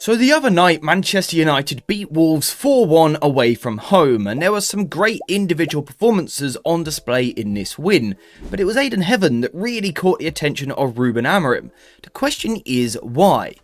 So the other night, Manchester United beat Wolves 4-1 away from home, and there were some great individual performances on display in this win, but it was Ayden Heaven that really caught the attention of Ruben Amorim. The question is why?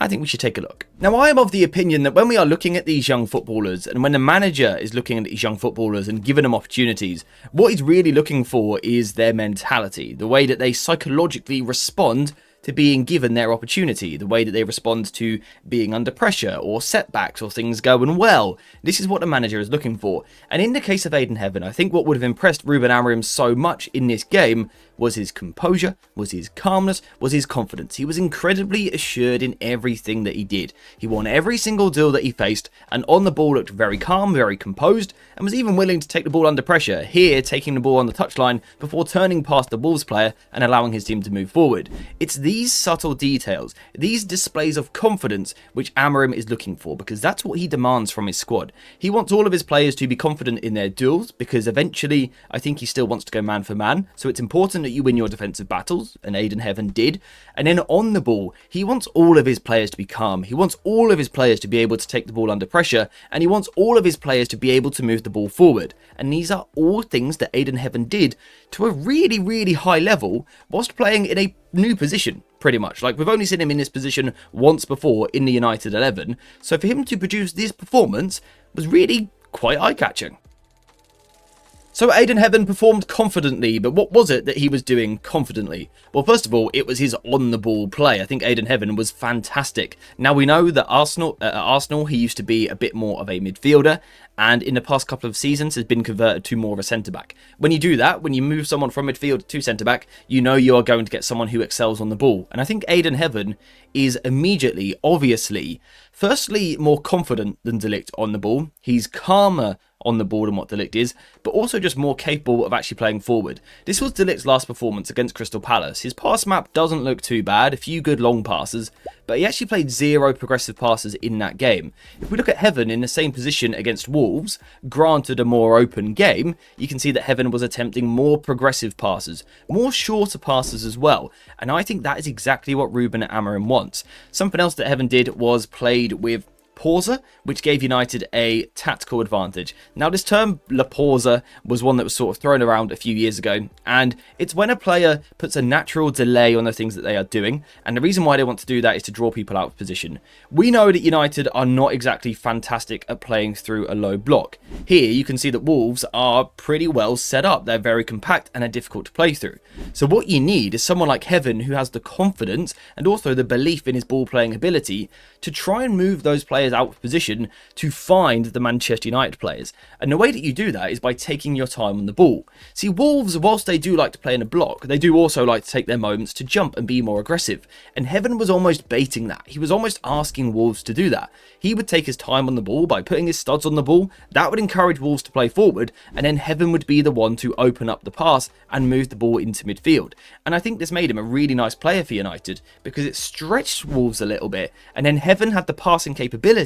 I think we should take a look. Now, I am of the opinion that when we are looking at these young footballers, and when the manager is looking at these young footballers and giving them opportunities, what he's really looking for is their mentality, the way that they psychologically respond to being given their opportunity, the way that they respond to being under pressure or setbacks or things going well. This is what the manager is looking for. And in the case of Ayden Heaven, I think what would have impressed Ruben Amorim so much in this game was his composure, was his calmness, was his confidence. He was incredibly assured in everything that he did. He won every single deal that he faced, and on the ball looked very calm, very composed, and was even willing to take the ball under pressure, here taking the ball on the touchline before turning past the Wolves player and allowing his team to move forward. It's these subtle details, these displays of confidence which Amorim is looking for, because that's what he demands from his squad. He wants all of his players to be confident in their duels, because eventually I think he still wants to go man for man, so it's important that you win your defensive battles, and Ayden Heaven did. And then on the ball, he wants all of his players to be calm, he wants all of his players to be able to take the ball under pressure, and he wants all of his players to be able to move the ball forward. And these are all things that Ayden Heaven did to a really, really high level whilst playing in a new position, pretty much. Like, we've only seen him in this position once before in the United 11, so for him to produce this performance was really quite eye-catching. So Ayden Heaven performed confidently, but what was it that he was doing confidently? Well, first of all, it was his on-the-ball play. I think Ayden Heaven was fantastic. Now, we know that at Arsenal, he used to be a bit more of a midfielder, and in the past couple of seasons has been converted to more of a centre-back. When you do that, when you move someone from midfield to centre-back, you know you are going to get someone who excels on the ball. And I think Ayden Heaven is immediately, obviously, firstly, more confident than De Ligt on the ball. He's calmer on the ball than what De Ligt is, but also just more capable of actually playing forward. This was De Ligt's last performance against Crystal Palace. His pass map doesn't look too bad, a few good long passes, but he actually played 0 progressive passes in that game. If we look at Heaven in the same position against Wolves, granted a more open game, you can see that Heaven was attempting more progressive passes, more shorter passes as well, and I think that is exactly what Ruben Amorim wants. Something else that Heaven did was played with pausa, which gave United a tactical advantage. Now, this term la pausa was one that was sort of thrown around a few years ago, and it's when a player puts a natural delay on the things that they are doing, and the reason why they want to do that is to draw people out of position. We know that United are not exactly fantastic at playing through a low block. Here you can see that Wolves are pretty well set up. They're very compact and are difficult to play through. So what you need is someone like Heaven who has the confidence and also the belief in his ball playing ability to try and move those players out of position to find the Manchester United players. And the way that you do that is by taking your time on the ball. See, Wolves, whilst they do like to play in a block, they do also like to take their moments to jump and be more aggressive. And Heaven was almost baiting that. He was almost asking Wolves to do that. He would take his time on the ball by putting his studs on the ball. That would encourage Wolves to play forward, and then Heaven would be the one to open up the pass and move the ball into midfield. And I think this made him a really nice player for United because it stretched Wolves a little bit, and then Heaven had the passing capability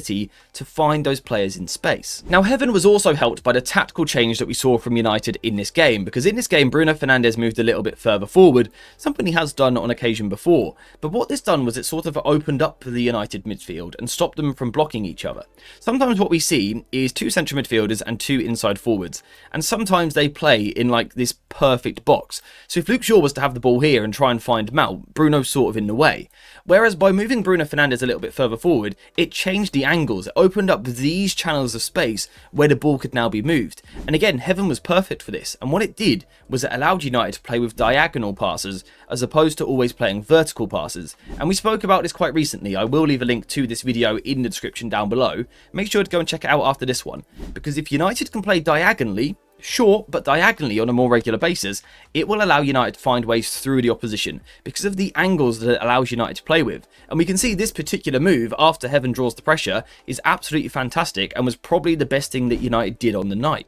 to find those players in space. Now, Heaven was also helped by the tactical change that we saw from United in this game, because in this game Bruno Fernandes moved a little bit further forward, something he has done on occasion before. But what this done was it sort of opened up the United midfield and stopped them from blocking each other. Sometimes what we see is 2 central midfielders and 2 inside forwards, and sometimes they play in like this perfect box. So if Luke Shaw was to have the ball here and try and find Mount, Bruno's sort of in the way. Whereas by moving Bruno Fernandes a little bit further forward, it changed the angles. It opened up these channels of space where the ball could now be moved. And again, Heaven was perfect for this. And what it did was it allowed United to play with diagonal passes as opposed to always playing vertical passes. And we spoke about this quite recently. I will leave a link to this video in the description down below. Make sure to go and check it out after this one. Because if United can play diagonally, short, but diagonally on a more regular basis, it will allow United to find ways through the opposition because of the angles that it allows United to play with. And we can see this particular move after Heaven draws the pressure is absolutely fantastic and was probably the best thing that United did on the night.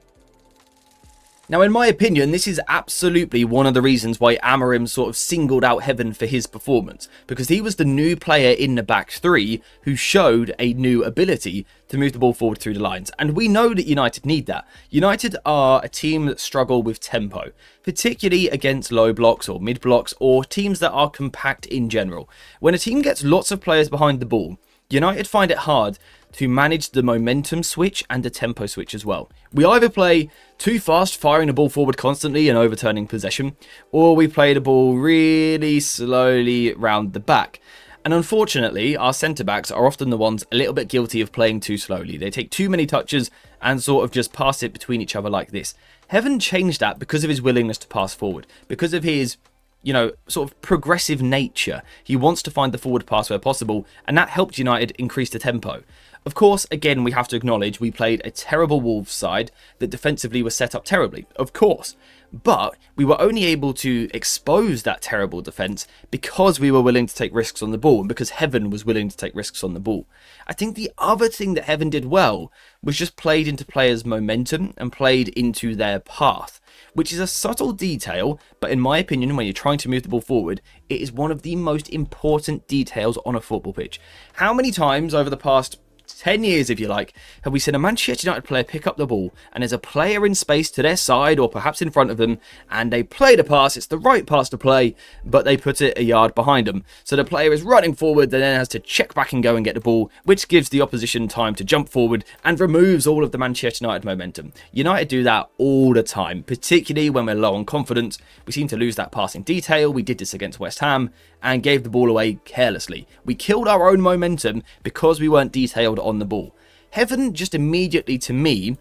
Now, in my opinion, this is absolutely one of the reasons why Amorim sort of singled out Heaven for his performance, because he was the new player in the back three who showed a new ability to move the ball forward through the lines. And we know that United need that. United are a team that struggle with tempo, particularly against low blocks or mid blocks or teams that are compact in general. When a team gets lots of players behind the ball, United find it hard to manage the momentum switch and the tempo switch as well. We either play too fast, firing the ball forward constantly and overturning possession, or we play the ball really slowly round the back. And unfortunately, our centre-backs are often the ones a little bit guilty of playing too slowly. They take too many touches and sort of just pass it between each other like this. Heaven changed that because of his willingness to pass forward, because of his, sort of progressive nature. He wants to find the forward pass where possible, and that helped United increase the tempo. Of course, again, we have to acknowledge we played a terrible Wolves side that defensively was set up terribly, of course. But we were only able to expose that terrible defence because we were willing to take risks on the ball and because Heaven was willing to take risks on the ball. I think the other thing that Heaven did well was just played into players' momentum and played into their path, which is a subtle detail, but in my opinion, when you're trying to move the ball forward, it is one of the most important details on a football pitch. How many times over the past 10 years, if you like, have we seen a Manchester United player pick up the ball and there's a player in space to their side or perhaps in front of them and they play the pass, it's the right pass to play, but they put it a yard behind them. So the player is running forward, then has to check back and go and get the ball, which gives the opposition time to jump forward and removes all of the Manchester United momentum. United do that all the time, particularly when we're low on confidence. We seem to lose that passing detail. We did this against West Ham and gave the ball away carelessly. We killed our own momentum because we weren't detailed on the ball. Heaven just immediately, to me,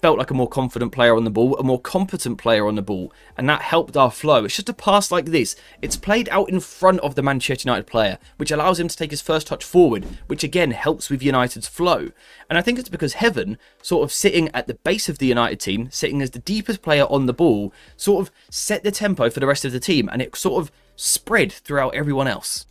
felt like a more confident player on the ball, a more competent player on the ball, and that helped our flow. It's just a pass like this. It's played out in front of the Manchester United player, which allows him to take his first touch forward, which again helps with United's flow. And I think it's because Heaven, sort of sitting at the base of the United team, sitting as the deepest player on the ball, sort of set the tempo for the rest of the team, and it sort of spread throughout everyone else.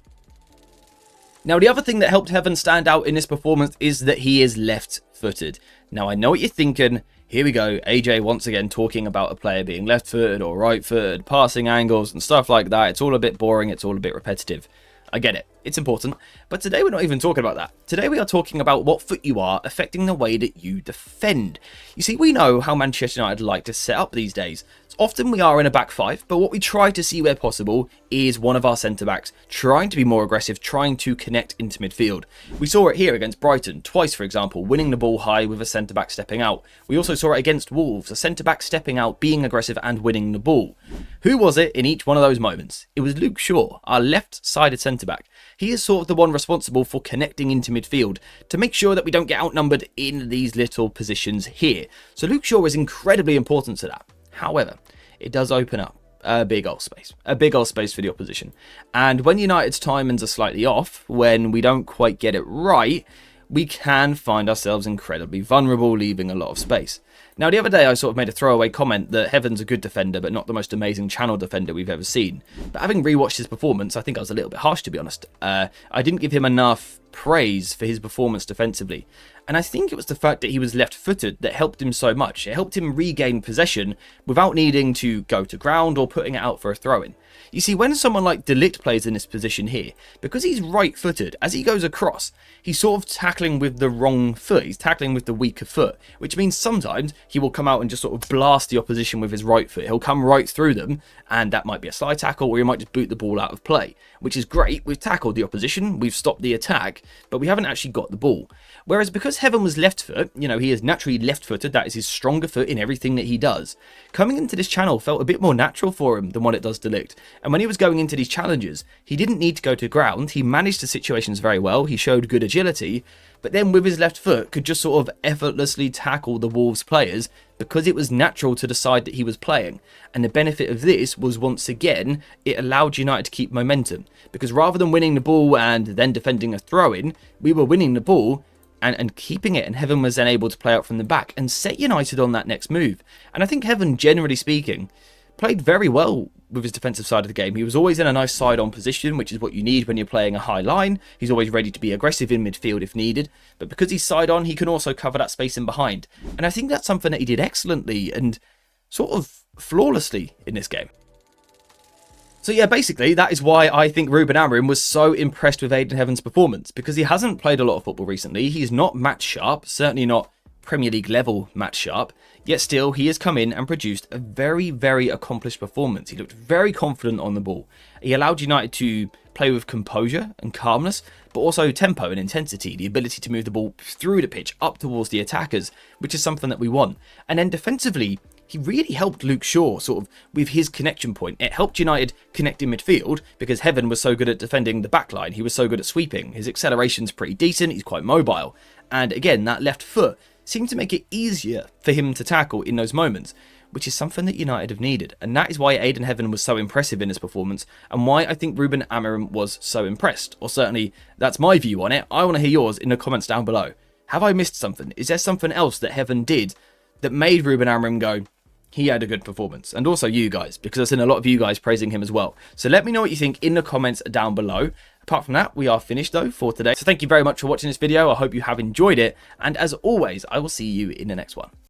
Now, the other thing that helped Heaven stand out in this performance is that he is left-footed. Now, I know what you're thinking. Here we go, AJ once again talking about a player being left-footed or right-footed, passing angles and stuff like that. It's all a bit boring, it's all a bit repetitive. I get it, it's important, but today we're not even talking about that. Today we are talking about what foot you are affecting the way that you defend. You see, we know how Manchester United like to set up these days. Often we are in a back five, but what we try to see where possible is one of our centre-backs trying to be more aggressive, trying to connect into midfield. We saw it here against Brighton, twice for example, winning the ball high with a centre-back stepping out. We also saw it against Wolves, a centre-back stepping out, being aggressive and winning the ball. Who was it in each one of those moments? It was Luke Shaw, our left-sided centre-back. He is sort of the one responsible for connecting into midfield to make sure that we don't get outnumbered in these little positions here. So Luke Shaw is incredibly important to that. However, it does open up a big old space for the opposition. And when United's timings are slightly off, when we don't quite get it right, we can find ourselves incredibly vulnerable, leaving a lot of space. Now, the other day I sort of made a throwaway comment that Heaven's a good defender, but not the most amazing channel defender we've ever seen. But having rewatched his performance, I think I was a little bit harsh, to be honest. I didn't give him enough praise for his performance defensively. And I think it was the fact that he was left-footed that helped him so much. It helped him regain possession without needing to go to ground or putting it out for a throw-in. You see, when someone like De Ligt plays in this position here, because he's right-footed, as he goes across, he's sort of tackling with the wrong foot. He's tackling with the weaker foot, which means sometimes he will come out and just sort of blast the opposition with his right foot. He'll come right through them, and that might be a slide tackle, or he might just boot the ball out of play, which is great. We've tackled the opposition, we've stopped the attack, but we haven't actually got the ball. Whereas because Heaven was left foot, he is naturally left-footed, that is his stronger foot in everything that he does. Coming into this channel felt a bit more natural for him than what it does De Ligt. And when he was going into these challenges, he didn't need to go to ground. He managed the situations very well. He showed good agility, but then with his left foot could just sort of effortlessly tackle the Wolves players because it was natural to the side that he was playing. And the benefit of this was, once again, it allowed United to keep momentum. Because rather than winning the ball and then defending a throw-in, we were winning the ball and keeping it, and Heaven was then able to play out from the back and set United on that next move. And I think Heaven, generally speaking, played very well with his defensive side of the game. He was always in a nice side-on position, which is what you need when you're playing a high line. He's always ready to be aggressive in midfield if needed. But because he's side-on, he can also cover that space in behind. And I think that's something that he did excellently and sort of flawlessly in this game. So yeah, basically, that is why I think Ruben Amorim was so impressed with Ayden Heaven's performance, because he hasn't played a lot of football recently. He's not match sharp, certainly not Premier League level match sharp, yet still he has come in and produced a very, very accomplished performance. He looked very confident on the ball. He allowed United to play with composure and calmness, but also tempo and intensity, the ability to move the ball through the pitch up towards the attackers, which is something that we want. And then defensively, he really helped Luke Shaw sort of with his connection point. It helped United connect in midfield because Heaven was so good at defending the backline. He was so good at sweeping. His acceleration's pretty decent. He's quite mobile. And again, that left foot seemed to make it easier for him to tackle in those moments, which is something that United have needed. And that is why Ayden Heaven was so impressive in his performance and why I think Ruben Amorim was so impressed. Or certainly, that's my view on it. I want to hear yours in the comments down below. Have I missed something? Is there something else that Heaven did that made Ruben Amorim go, he had a good performance? And also you guys, because I've seen a lot of you guys praising him as well. So let me know what you think in the comments down below. Apart from that, we are finished though for today. So thank you very much for watching this video. I hope you have enjoyed it. And as always, I will see you in the next one.